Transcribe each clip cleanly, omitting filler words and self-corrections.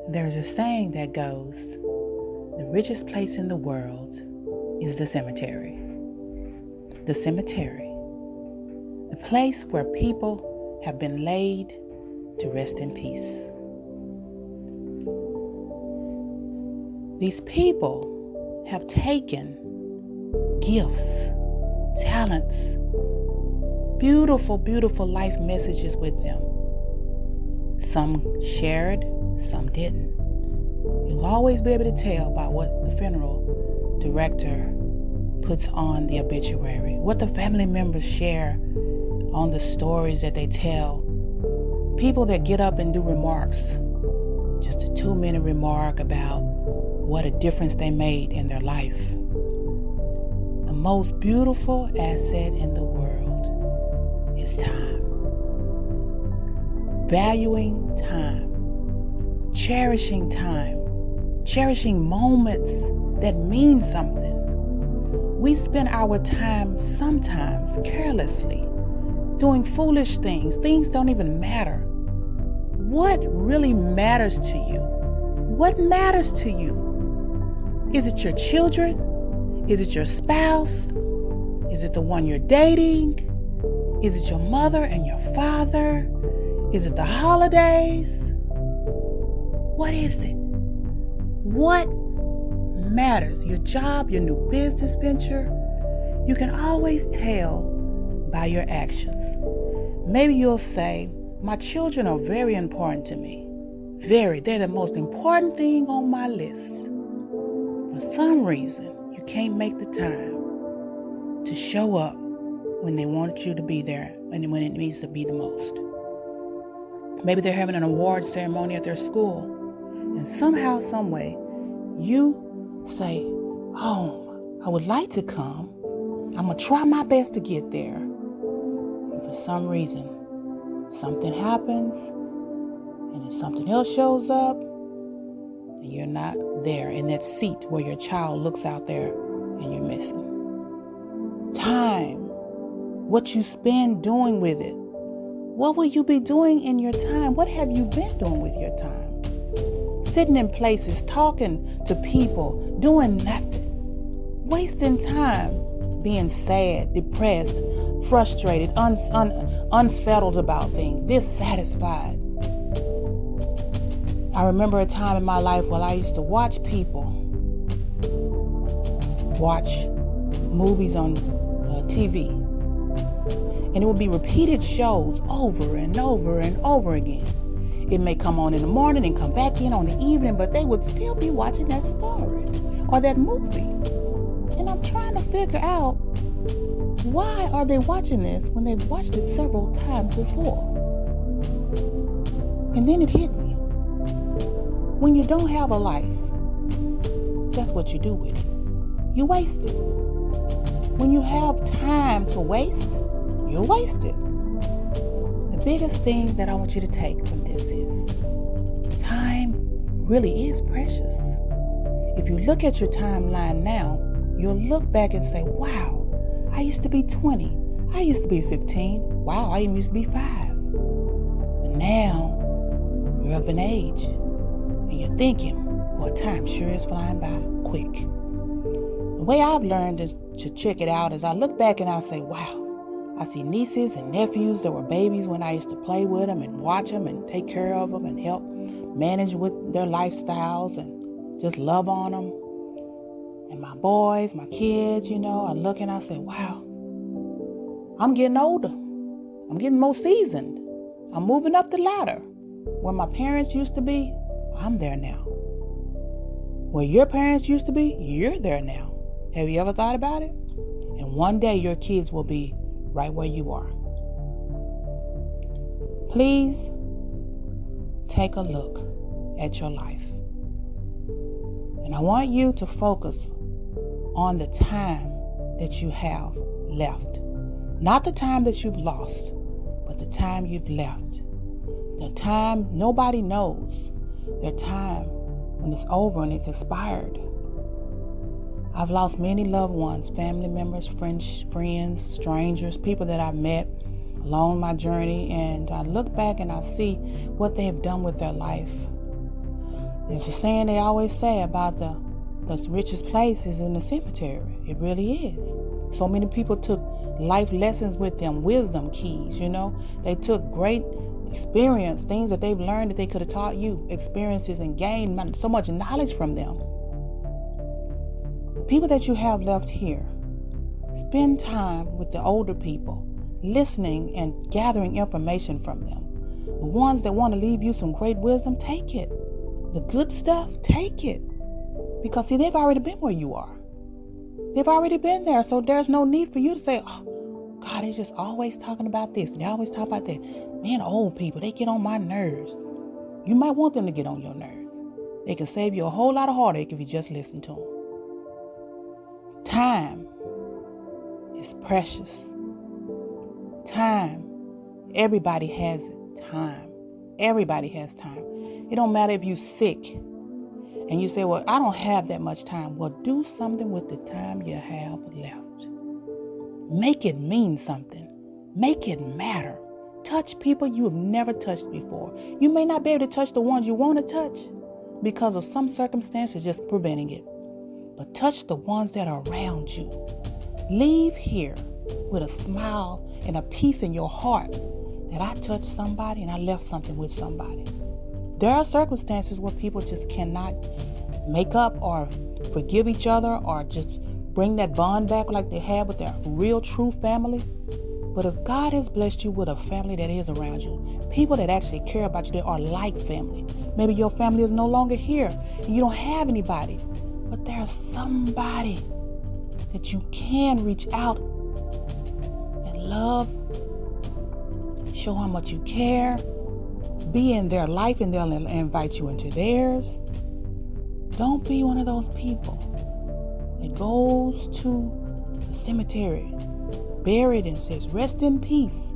There's a saying that goes, the richest place in the world is the cemetery. The cemetery. The place where people have been laid to rest in peace. These people have taken gifts, talents, beautiful, beautiful life messages with them. Some shared, some didn't. You'll always be able to tell by what the funeral director puts on the obituary, what the family members share on the stories that they tell. People that get up and do remarks, just a 2-minute remark about what a difference they made in their life. The most beautiful asset in the world is time. Valuing time, cherishing moments that mean something. We spend our time sometimes carelessly doing foolish things. Things don't even matter. What really matters to you? What matters to you? Is it your children? Is it your spouse? Is it the one you're dating? Is it your mother and your father? Is it the holidays? What is it? What matters? Your job, your new business venture? You can always tell by your actions. Maybe you'll say, my children are very important to me. They're the most important thing on my list. For some reason, you can't make the time to show up when they want you to be there and when it needs to be the most. Maybe they're having an award ceremony at their school, and somehow, some way, you say, oh, I would like to come. I'm going to try my best to get there. And for some reason, something happens, and then something else shows up, and you're not there in that seat where your child looks out there and you're missing. Time, what you spend doing with it. What will you be doing in your time? What have you been doing with your time? Sitting in places, talking to people, doing nothing. Wasting time being sad, depressed, frustrated, unsettled about things, dissatisfied. I remember a time in my life when I used to watch people watch movies on TV. And it would be repeated shows over and over and over again. It may come on in the morning and come back in on the evening, but they would still be watching that story or that movie. And I'm trying to figure out, why are they watching this when they've watched it several times before? And then it hit me. When you don't have a life, that's what you do with it. You waste it. When you have time to waste, you waste it. The biggest thing that I want you to take from this is time really is precious. If you look at your timeline now, you'll look back and say, wow, I used to be 20. I used to be 15. Wow, I even used to be 5. But now, you're up in age. And you're thinking, boy, time sure is flying by quick. The way I've learned to check it out is I look back and I say, wow, I see nieces and nephews that were babies when I used to play with them and watch them and take care of them and help manage with their lifestyles and just love on them. And my boys, my kids, I look and I say, wow, I'm getting older. I'm getting more seasoned. I'm moving up the ladder. Where my parents used to be, I'm there now. Where your parents used to be, you're there now. Have you ever thought about it? And one day your kids will be right where you are. Please take a look at your life. And I want you to focus on the time that you have left. Not the time that you've lost, but the time you've left. The time nobody knows. The time when it's over and it's expired. I've lost many loved ones, family members, friends, strangers, people that I've met along my journey, and I look back and I see what they have done with their life. It's a saying they always say about the richest place is in the cemetery. It really is. So many people took life lessons with them, wisdom keys, They took great experience, things that they've learned that they could have taught you, experiences, and gained so much knowledge from them. The people that you have left here, spend time with the older people, listening and gathering information from them. The ones that want to leave you some great wisdom, take it. The good stuff, take it. Because see, they've already been where you are. They've already been there. So there's no need for you to say, oh, God, they're just always talking about this. They always talk about that. Man, old people, they get on my nerves. You might want them to get on your nerves. They can save you a whole lot of heartache if you just listen to them. Time is precious. Time. Everybody has it. Time. Everybody has time. It don't matter if you're sick and you say, well, I don't have that much time. Well, do something with the time you have left. Make it mean something. Make it matter. Touch people you have never touched before. You may not be able to touch the ones you want to touch because of some circumstances just preventing it. But touch the ones that are around you. Leave here with a smile and a peace in your heart that I touched somebody and I left something with somebody. There are circumstances where people just cannot make up or forgive each other or just bring that bond back like they had with their real true family. But if God has blessed you with a family that is around you, people that actually care about you, that are like family. Maybe your family is no longer here and you don't have anybody, but there's somebody that you can reach out and love, show how much you care, be in their life and they'll invite you into theirs. Don't be one of those people that goes to the cemetery, buried and says, rest in peace.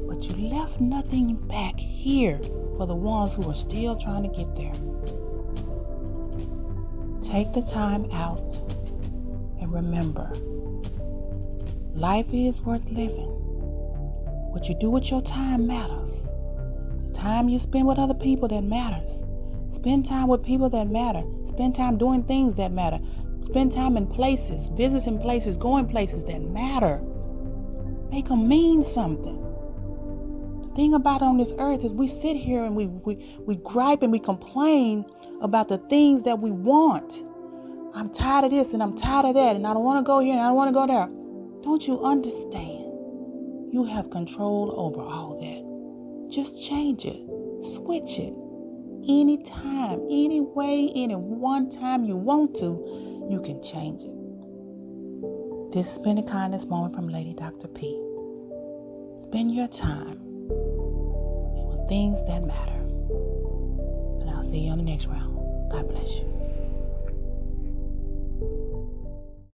But you left nothing back here for the ones who are still trying to get there. Take the time out and remember, life is worth living. What you do with your time matters. The time you spend with other people, that matters. Spend time with people that matter. Spend time doing things that matter. Spend time in places, visiting places, going places that matter. Make them mean something. The thing about it on this earth is we sit here and we gripe and we complain about the things that we want. I'm tired of this and I'm tired of that and I don't want to go here and I don't want to go there. Don't you understand? You have control over all that. Just change it. Switch it. Anytime, any way, any one time you want to, you can change it. This has been a kindness moment from LadyDrP. Spend your time with things that matter. And I'll see you on the next round. God bless you.